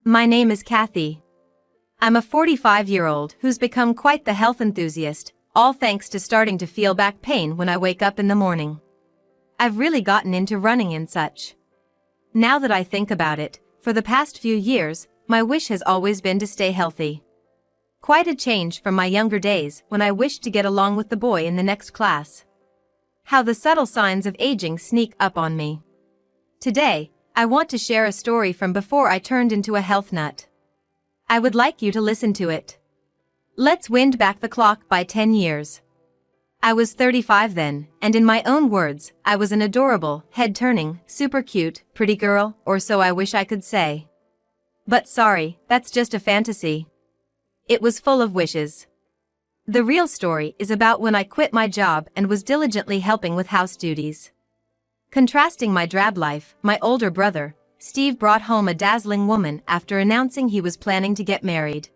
My name is Kathy. I'm a 45-year-old who's become quite the health enthusiast, all thanks to starting to feel back pain when I wake up in the morning. I've really gotten into running and such. Now that I think about it, for the past few years, my wish has always been to stay healthy. Quite a change from my younger days when I wished to get along with the boy in the next class. How the subtle signs of aging sneak up on me. Today, I want to share a story from before I turned into a health nut. I would like you to listen to it. Let's wind back the clock by 10 years. I was 35 then, and in my own words, I was an adorable, head-turning, super cute, pretty girl, or so I wish I could say. But sorry, that's just a fantasy. It was full of wishes. The real story is about when I quit my job and was diligently helping with house duties. Contrasting my drab life, my older brother, Steve, brought home a dazzling woman after announcing he was planning to get married.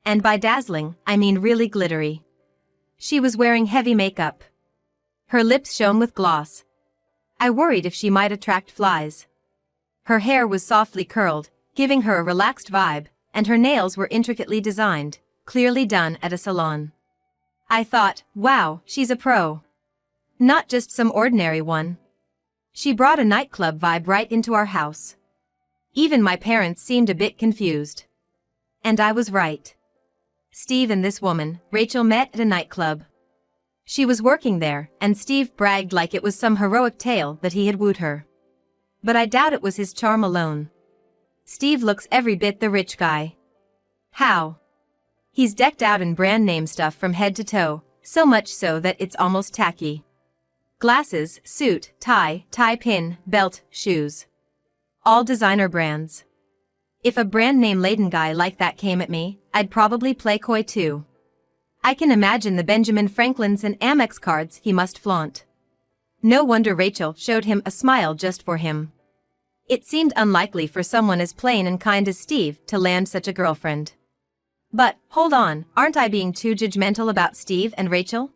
And by dazzling, I mean really glittery. She was wearing heavy makeup. Her lips shone with gloss. I worried if she might attract flies. Her hair was softly curled, giving her a relaxed vibe, and her nails were intricately designed, clearly done at a salon. I thought, wow, she's a pro. Not just some ordinary one. She brought a nightclub vibe right into our house. Even my parents seemed a bit confused. And I was right. Steve and this woman, Rachel, met at a nightclub. She was working there, and Steve bragged like it was some heroic tale that he had wooed her. But I doubt it was his charm alone. Steve looks every bit the rich guy. How? He's decked out in brand name stuff from head to toe, so much so that it's almost tacky. Glasses, suit, tie pin, belt, shoes. All designer brands. If a brand name laden guy like that came at me, I'd probably play coy too. I can imagine the Benjamin Franklins and Amex cards he must flaunt. No wonder Rachel showed him a smile just for him. It seemed unlikely for someone as plain and kind as Steve to land such a girlfriend. But, hold on, aren't I being too judgmental about Steve and Rachel?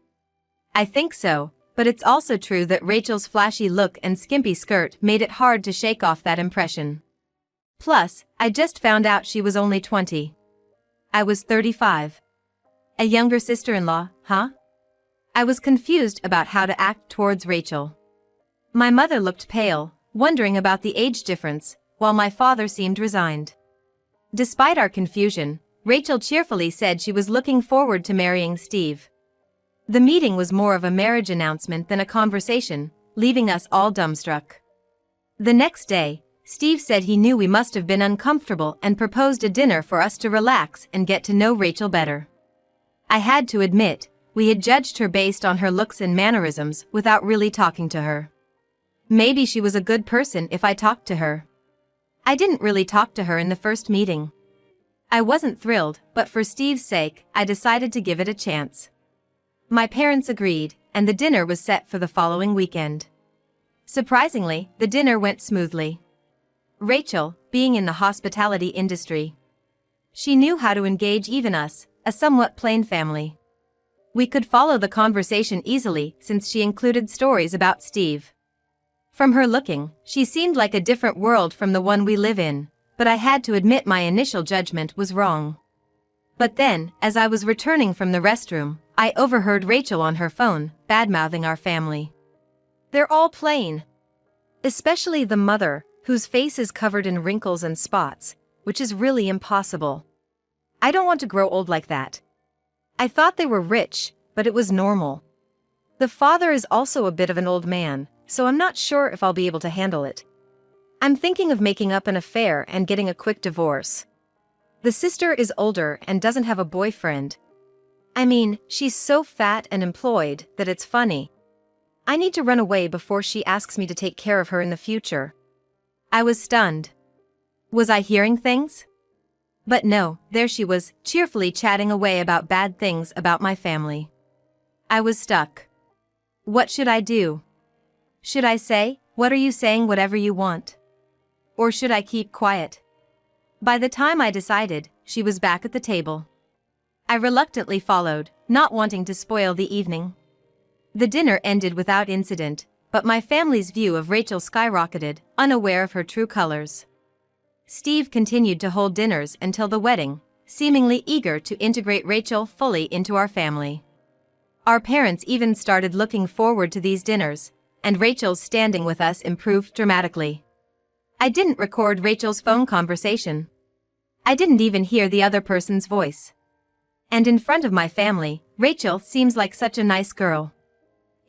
I think so. But it's also true that Rachel's flashy look and skimpy skirt made it hard to shake off that impression. Plus, I just found out she was only 20. I was 35. A younger sister-in-law, huh? I was confused about how to act towards Rachel. My mother looked pale, wondering about the age difference, while my father seemed resigned. Despite our confusion, Rachel cheerfully said she was looking forward to marrying Steve. The meeting was more of a marriage announcement than a conversation, leaving us all dumbstruck. The next day, Steve said he knew we must have been uncomfortable and proposed a dinner for us to relax and get to know Rachel better. I had to admit, we had judged her based on her looks and mannerisms without really talking to her. Maybe she was a good person if I talked to her. I didn't really talk to her in the first meeting. I wasn't thrilled, but for Steve's sake, I decided to give it a chance. My parents agreed, and the dinner was set for the following weekend. Surprisingly, the dinner went smoothly. Rachel, being in the hospitality industry, she knew how to engage even us, a somewhat plain family. We could follow the conversation easily since she included stories about Steve. From her looking, she seemed like a different world from the one we live in, but I had to admit my initial judgment was wrong. But then, as I was returning from the restroom, I overheard Rachel on her phone, bad-mouthing our family. They're all plain. Especially the mother, whose face is covered in wrinkles and spots, which is really impossible. I don't want to grow old like that. I thought they were rich, but it was normal. The father is also a bit of an old man, so I'm not sure if I'll be able to handle it. I'm thinking of making up an affair and getting a quick divorce. The sister is older and doesn't have a boyfriend. I mean, she's so fat and employed that it's funny. I need to run away before she asks me to take care of her in the future. I was stunned. Was I hearing things? But no, there she was, cheerfully chatting away about bad things about my family. I was stuck. What should I do? Should I say, "What are you saying, whatever you want?" Or should I keep quiet? By the time I decided, she was back at the table. I reluctantly followed, not wanting to spoil the evening. The dinner ended without incident, but my family's view of Rachel skyrocketed, unaware of her true colors. Steve continued to hold dinners until the wedding, seemingly eager to integrate Rachel fully into our family. Our parents even started looking forward to these dinners, and Rachel's standing with us improved dramatically. I didn't record Rachel's phone conversation. I didn't even hear the other person's voice. And in front of my family, Rachel seems like such a nice girl.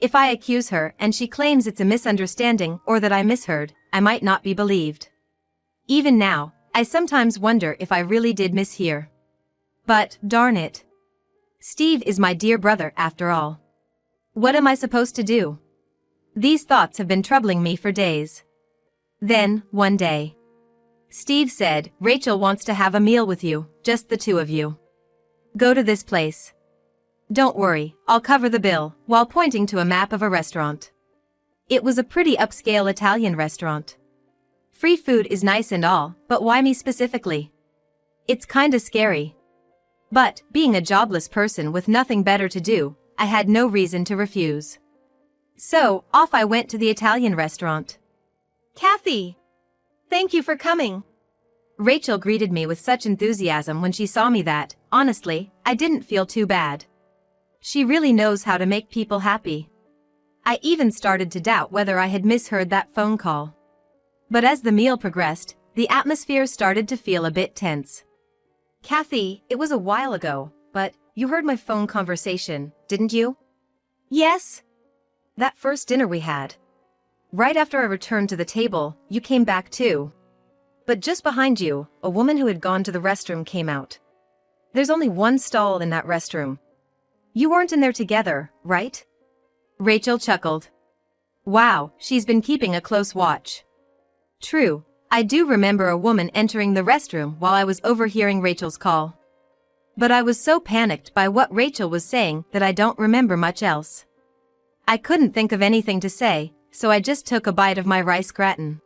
If I accuse her and she claims it's a misunderstanding or that I misheard, I might not be believed. Even now, I sometimes wonder if I really did mishear. But, darn it. Steve is my dear brother after all. What am I supposed to do? These thoughts have been troubling me for days. Then, one day, Steve said, Rachel wants to have a meal with you, just the two of you. Go to this place. Don't worry, I'll cover the bill, while pointing to a map of a restaurant. It was a pretty upscale Italian restaurant. Free food is nice and all, but why me specifically? It's kinda scary. But, being a jobless person with nothing better to do, I had no reason to refuse. So, off I went to the Italian restaurant. Kathy! Thank you for coming. Rachel greeted me with such enthusiasm when she saw me that, honestly, I didn't feel too bad. She really knows how to make people happy. I even started to doubt whether I had misheard that phone call. But as the meal progressed, the atmosphere started to feel a bit tense. Kathy, it was a while ago, but you heard my phone conversation, didn't you? Yes. That first dinner we had. Right after I returned to the table, you came back too. But just behind you, a woman who had gone to the restroom came out. There's only one stall in that restroom. You weren't in there together, right? Rachel chuckled. Wow, she's been keeping a close watch. True, I do remember a woman entering the restroom while I was overhearing Rachel's call. But I was so panicked by what Rachel was saying that I don't remember much else. I couldn't think of anything to say, so I just took a bite of my rice gratin.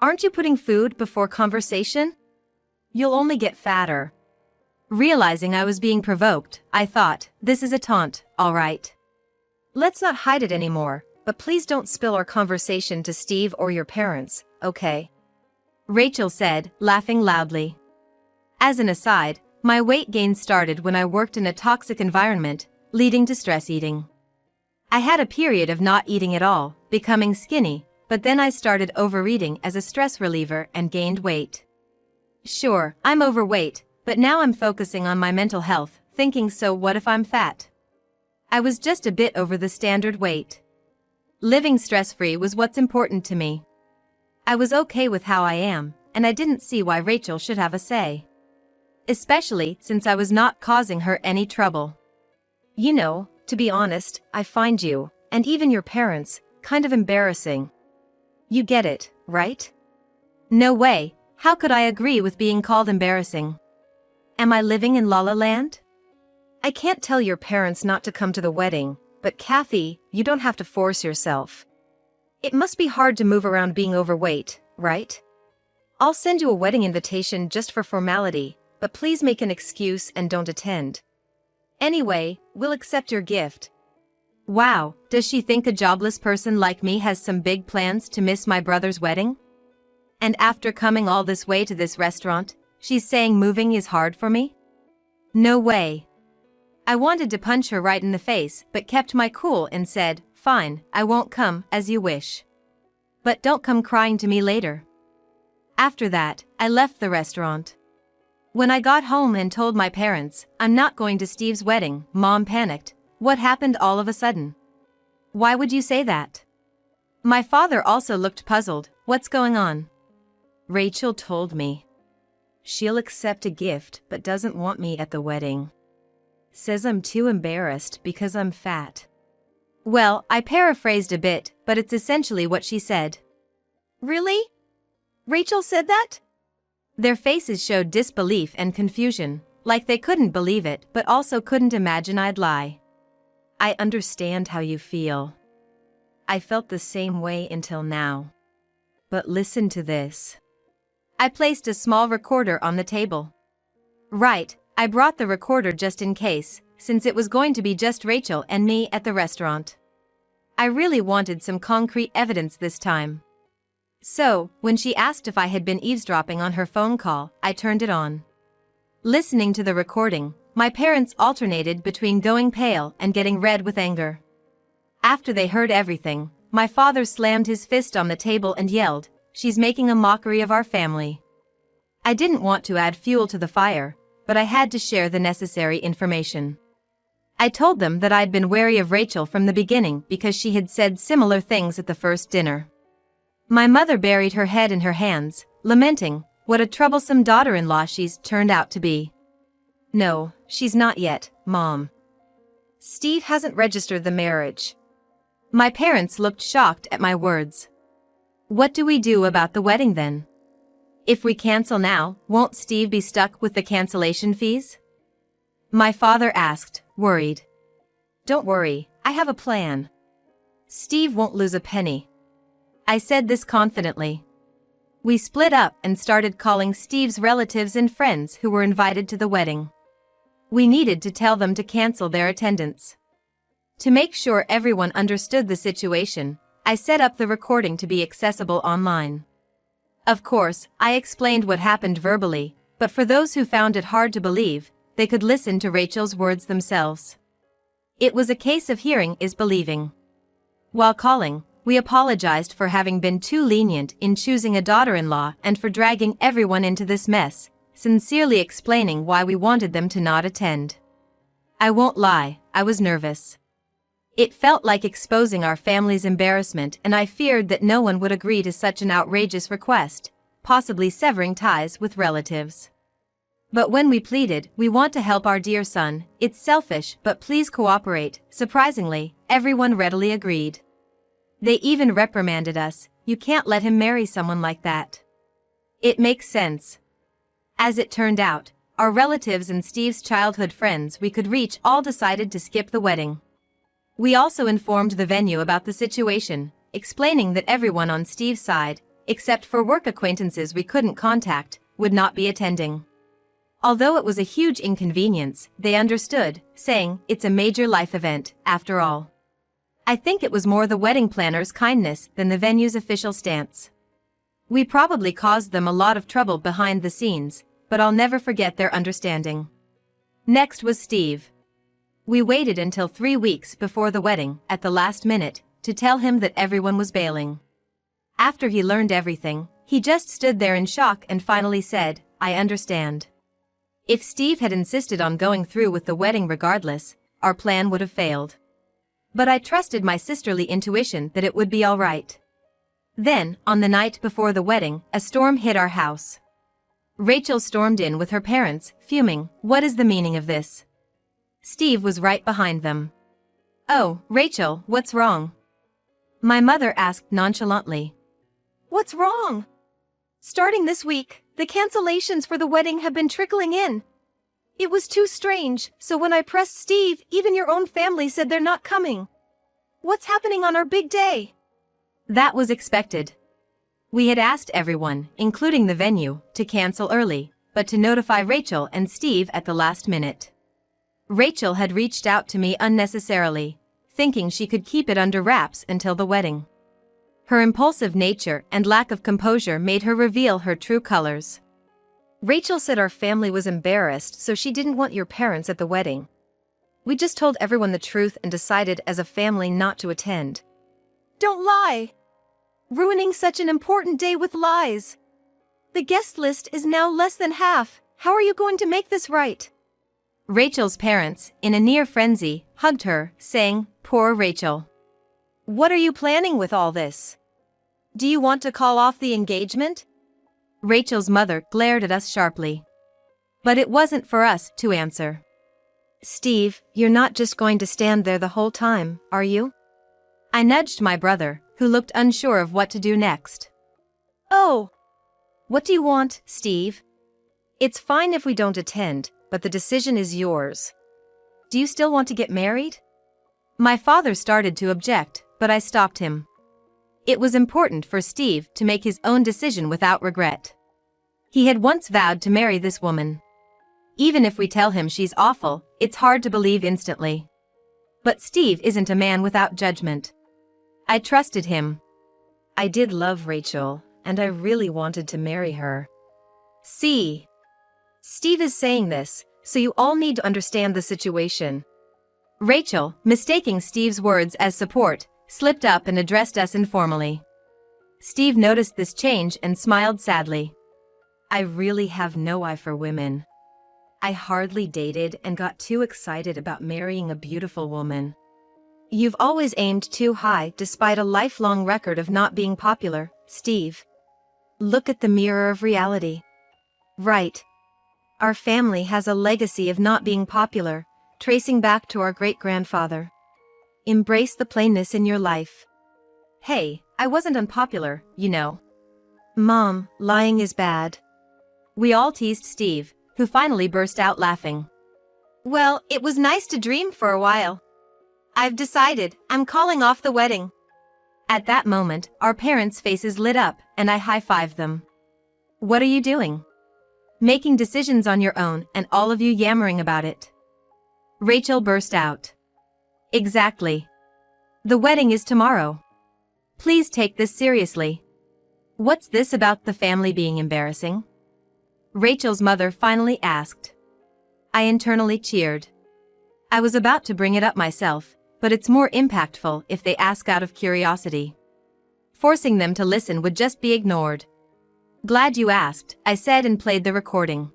Aren't you putting food before conversation? You'll only get fatter. Realizing I was being provoked, I thought, this is a taunt, all right. Let's not hide it anymore, but please don't spill our conversation to Steve or your parents, okay? Rachel said, laughing loudly. As an aside, my weight gain started when I worked in a toxic environment, leading to stress eating. I had a period of not eating at all, becoming skinny, but then I started overeating as a stress reliever and gained weight. Sure, I'm overweight, but now I'm focusing on my mental health, thinking so what if I'm fat? I was just a bit over the standard weight. Living stress-free was what's important to me. I was okay with how I am, and I didn't see why Rachel should have a say. Especially since I was not causing her any trouble. You know, to be honest, I find you, and even your parents, kind of embarrassing. You get it, right? No way, how could I agree with being called embarrassing? Am I living in La La Land? I can't tell your parents not to come to the wedding, but Kathy, you don't have to force yourself. It must be hard to move around being overweight, right? I'll send you a wedding invitation just for formality, but please make an excuse and don't attend. Anyway, we'll accept your gift. Wow, does she think a jobless person like me has some big plans to miss my brother's wedding? And after coming all this way to this restaurant, she's saying moving is hard for me? No way. I wanted to punch her right in the face, but kept my cool and said, fine, I won't come, as you wish. But don't come crying to me later. After that, I left the restaurant. When I got home and told my parents, I'm not going to Steve's wedding, Mom panicked. What happened all of a sudden? Why would you say that? My father also looked puzzled. What's going on? Rachel told me. She'll accept a gift but doesn't want me at the wedding. Says I'm too embarrassed because I'm fat. Well, I paraphrased a bit, but it's essentially what she said. Really? Rachel said that? Their faces showed disbelief and confusion, like they couldn't believe it but also couldn't imagine I'd lie. I understand how you feel. I felt the same way until now. But listen to this. I placed a small recorder on the table. Right, I brought the recorder just in case, since it was going to be just Rachel and me at the restaurant. I really wanted some concrete evidence this time. So, when she asked if I had been eavesdropping on her phone call, I turned it on. Listening to the recording, my parents alternated between going pale and getting red with anger. After they heard everything, my father slammed his fist on the table and yelled, "She's making a mockery of our family." I didn't want to add fuel to the fire, but I had to share the necessary information. I told them that I'd been wary of Rachel from the beginning because she had said similar things at the first dinner. My mother buried her head in her hands, lamenting, what a troublesome daughter-in-law she's turned out to be. "No, she's not yet, Mom. Steve hasn't registered the marriage." My parents looked shocked at my words. "What do we do about the wedding then? If we cancel now, won't Steve be stuck with the cancellation fees?" My father asked, worried. "Don't worry, I have a plan. Steve won't lose a penny." I said this confidently. We split up and started calling Steve's relatives and friends who were invited to the wedding. We needed to tell them to cancel their attendance. To make sure everyone understood the situation, I set up the recording to be accessible online. Of course, I explained what happened verbally, but for those who found it hard to believe, they could listen to Rachel's words themselves. It was a case of hearing is believing. While calling, we apologized for having been too lenient in choosing a daughter-in-law and for dragging everyone into this mess, sincerely explaining why we wanted them to not attend. I won't lie, I was nervous. It felt like exposing our family's embarrassment, and I feared that no one would agree to such an outrageous request, possibly severing ties with relatives. But when we pleaded, "We want to help our dear son, it's selfish but please cooperate," surprisingly, everyone readily agreed. They even reprimanded us, "You can't let him marry someone like that. It makes sense." As it turned out, our relatives and Steve's childhood friends we could reach all decided to skip the wedding. We also informed the venue about the situation, explaining that everyone on Steve's side, except for work acquaintances we couldn't contact, would not be attending. Although it was a huge inconvenience, they understood, saying, "It's a major life event, after all." I think it was more the wedding planner's kindness than the venue's official stance. We probably caused them a lot of trouble behind the scenes, but I'll never forget their understanding. Next was Steve. We waited until 3 weeks before the wedding, at the last minute, to tell him that everyone was bailing. After he learned everything, he just stood there in shock and finally said, "I understand." If Steve had insisted on going through with the wedding regardless, our plan would have failed. But I trusted my sisterly intuition that it would be all right. Then, on the night before the wedding, a storm hit our house. Rachel stormed in with her parents, fuming, "What is the meaning of this?" Steve was right behind them. "Oh, Rachel, what's wrong?" My mother asked nonchalantly. "What's wrong? Starting this week, the cancellations for the wedding have been trickling in. It was too strange, so when I pressed Steve, even your own family said they're not coming. What's happening on our big day?" That was expected. We had asked everyone, including the venue, to cancel early, but to notify Rachel and Steve at the last minute. Rachel had reached out to me unnecessarily, thinking she could keep it under wraps until the wedding. Her impulsive nature and lack of composure made her reveal her true colors. "Rachel said our family was embarrassed, so she didn't want your parents at the wedding. We just told everyone the truth and decided as a family not to attend." "Don't lie! Ruining such an important day with lies. The guest list is now less than half. How are you going to make this right?" Rachel's parents, in a near frenzy, hugged her, saying, "Poor Rachel. What are you planning with all this? Do you want to call off the engagement?" Rachel's mother glared at us sharply. But it wasn't for us to answer. "Steve, you're not just going to stand there the whole time, are you?" I nudged my brother, who looked unsure of what to do next. "Oh. What do you want, Steve? It's fine if we don't attend, but the decision is yours. Do you still want to get married?" My father started to object, but I stopped him. It was important for Steve to make his own decision without regret. He had once vowed to marry this woman. Even if we tell him she's awful, it's hard to believe instantly. But Steve isn't a man without judgment. I trusted him. "I did love Rachel, and I really wanted to marry her. See? Steve is saying this, so you all need to understand the situation. Rachel, mistaking Steve's words as support, slipped up and addressed us informally. Steve noticed this change and smiled sadly. I really have no eye for women. I hardly dated and got too excited about marrying a beautiful woman. You've always aimed too high despite a lifelong record of not being popular, Steve. Look at the mirror of reality. Right. Our family has a legacy of not being popular, tracing back to our great-grandfather. Embrace the plainness in your life. Hey, I wasn't unpopular, you know. Mom, lying is bad. We all teased Steve, who finally burst out laughing. Well, it was nice to dream for a while. I've decided, I'm calling off the wedding. At that moment, our parents' faces lit up, and I high-fived them. What are you doing? Making decisions on your own, and all of you yammering about it. Rachel burst out. Exactly. The wedding is tomorrow. Please take this seriously. What's this about the family being embarrassing? Rachel's mother finally asked. I internally cheered. I was about to bring it up myself, but it's more impactful if they ask out of curiosity. Forcing them to listen would just be ignored. Glad you asked, I said and played the recording.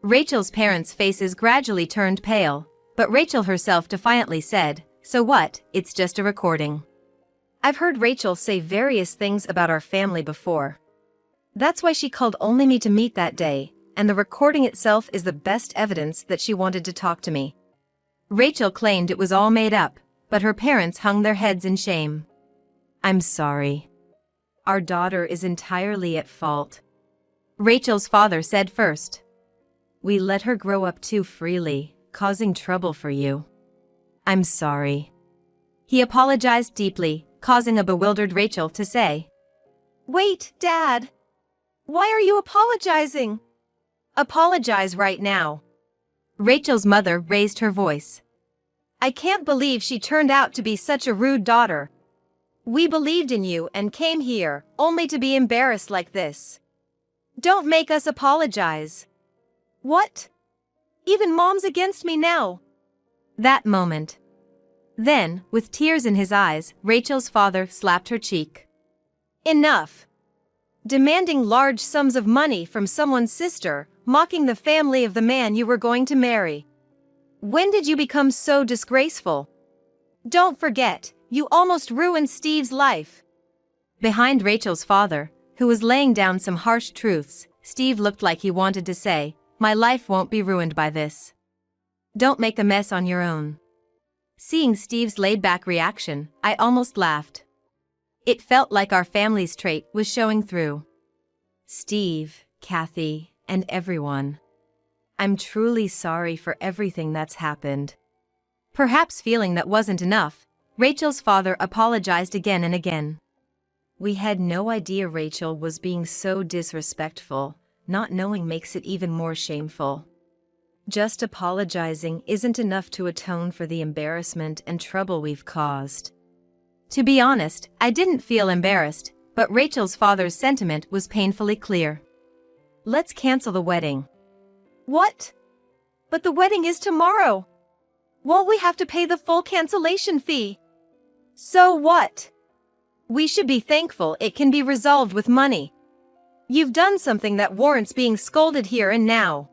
Rachel's parents' faces gradually turned pale, but Rachel herself defiantly said, so what, it's just a recording. I've heard Rachel say various things about our family before. That's why she called only me to meet that day, and the recording itself is the best evidence that she wanted to talk to me. Rachel claimed it was all made up, but her parents hung their heads in shame. I'm sorry. Our daughter is entirely at fault. Rachel's father said first. We let her grow up too freely, causing trouble for you. I'm sorry. He apologized deeply, causing a bewildered Rachel to say, Wait, Dad. Why are you apologizing? Apologize right now. Rachel's mother raised her voice. I can't believe she turned out to be such a rude daughter. We believed in you and came here, only to be embarrassed like this. Don't make us apologize. What? Even Mom's against me now. That moment. Then, with tears in his eyes, Rachel's father slapped her cheek. Enough. Demanding large sums of money from someone's sister, mocking the family of the man you were going to marry. When did you become so disgraceful? Don't forget, you almost ruined Steve's life. Behind Rachel's father, who was laying down some harsh truths, Steve looked like he wanted to say, my life won't be ruined by this. Don't make a mess on your own. Seeing Steve's laid-back reaction, I almost laughed. It felt like our family's trait was showing through. Steve, Kathy, and everyone. I'm truly sorry for everything that's happened. Perhaps feeling that wasn't enough, Rachel's father apologized again and again. We had no idea Rachel was being so disrespectful, not knowing makes it even more shameful. Just apologizing isn't enough to atone for the embarrassment and trouble we've caused. To be honest, I didn't feel embarrassed, but Rachel's father's sentiment was painfully clear. Let's cancel the wedding. What? But the wedding is tomorrow. Won't we have to pay the full cancellation fee? So what? We should be thankful it can be resolved with money. You've done something that warrants being scolded here and now.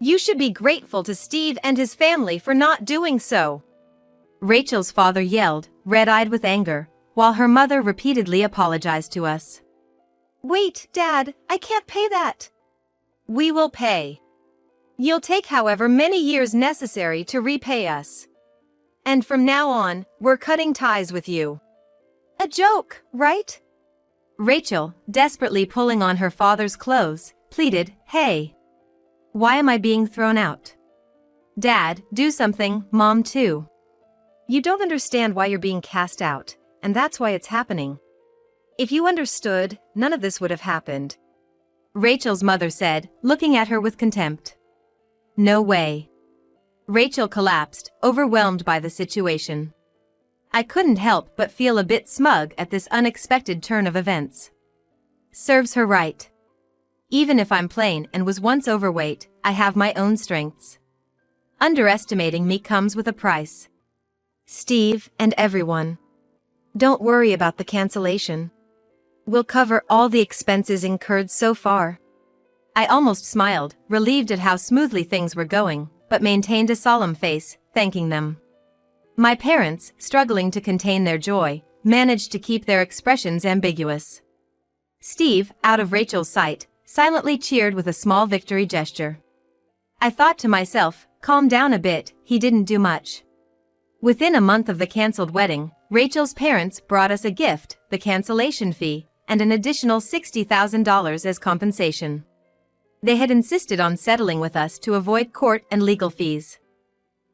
You should be grateful to Steve and his family for not doing so. Rachel's father yelled, red-eyed with anger, while her mother repeatedly apologized to us. Wait, Dad, I can't pay that. We will pay. You'll take however many years necessary to repay us. And from now on, we're cutting ties with you. A joke, right? Rachel, desperately pulling on her father's clothes, pleaded, Hey. Why am I being thrown out? Dad, do something, Mom too. You don't understand why you're being cast out, and that's why it's happening. If you understood, none of this would have happened. Rachel's mother said, looking at her with contempt. No way. Rachel collapsed, overwhelmed by the situation. I couldn't help but feel a bit smug at this unexpected turn of events. Serves her right. Even if I'm plain and was once overweight, I have my own strengths. Underestimating me comes with a price. Steve and everyone. Don't worry about the cancellation. We'll cover all the expenses incurred so far. I almost smiled, relieved at how smoothly things were going, but maintained a solemn face, thanking them. My parents, struggling to contain their joy, managed to keep their expressions ambiguous. Steve, out of Rachel's sight, silently cheered with a small victory gesture. I thought to myself, calm down a bit, he didn't do much. Within a month of the cancelled wedding, Rachel's parents brought us a gift, the cancellation fee, and an additional $60,000 as compensation. They had insisted on settling with us to avoid court and legal fees.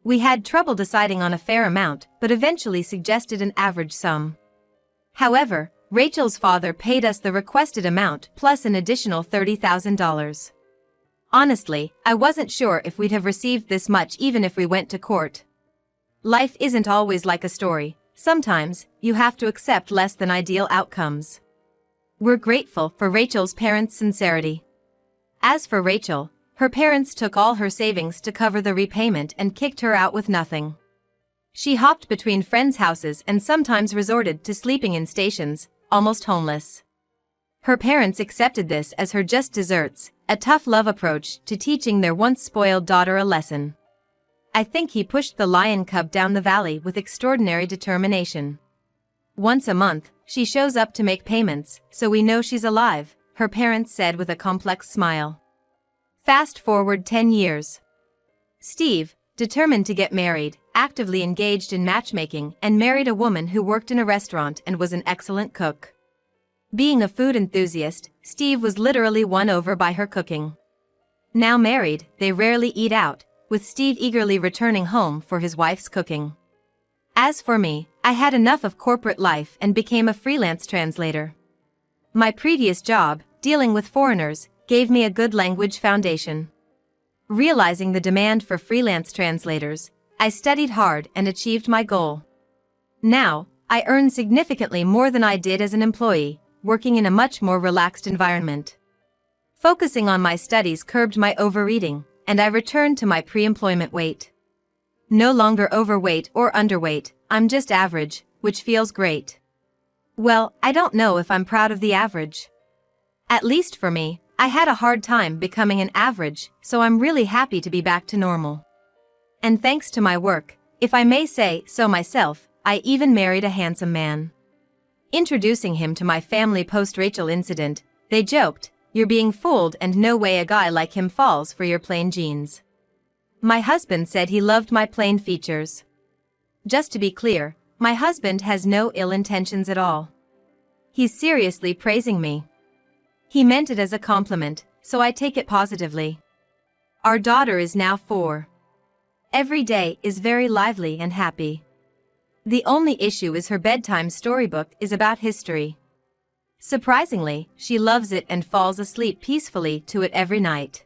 We had trouble deciding on a fair amount, but eventually suggested an average sum. However, Rachel's father paid us the requested amount plus an additional $30,000. Honestly, I wasn't sure if we'd have received this much even if we went to court. Life isn't always like a story. Sometimes, you have to accept less than ideal outcomes. We're grateful for Rachel's parents' sincerity. As for Rachel, her parents took all her savings to cover the repayment and kicked her out with nothing. She hopped between friends' houses and sometimes resorted to sleeping in stations, almost homeless. Her parents accepted this as her just desserts, a tough love approach to teaching their once spoiled daughter a lesson. I think he pushed the lion cub down the valley with extraordinary determination. Once a month, she shows up to make payments, so we know she's alive, her parents said with a complex smile. Fast forward 10 years. Steve, determined to get married, actively engaged in matchmaking and married a woman who worked in a restaurant and was an excellent cook. Being a food enthusiast, Steve was literally won over by her cooking. Now married, they rarely eat out, with Steve eagerly returning home for his wife's cooking. As for me, I had enough of corporate life and became a freelance translator. My previous job, dealing with foreigners, gave me a good language foundation. Realizing the demand for freelance translators, I studied hard and achieved my goal. Now, I earn significantly more than I did as an employee, working in a much more relaxed environment. Focusing on my studies curbed my overeating, and I returned to my pre-employment weight. No longer overweight or underweight, I'm just average, which feels great. Well, I don't know if I'm proud of the average. At least for me, I had a hard time becoming an average, so I'm really happy to be back to normal. And thanks to my work, if I may say so myself, I even married a handsome man. Introducing him to my family post-Rachel incident, they joked, "You're being fooled and no way a guy like him falls for your plain jeans." My husband said he loved my plain features. Just to be clear, my husband has no ill intentions at all. He's seriously praising me. He meant it as a compliment, so I take it positively. Our daughter is now 4. Every day is very lively and happy. The only issue is her bedtime storybook is about history. Surprisingly, she loves it and falls asleep peacefully to it every night.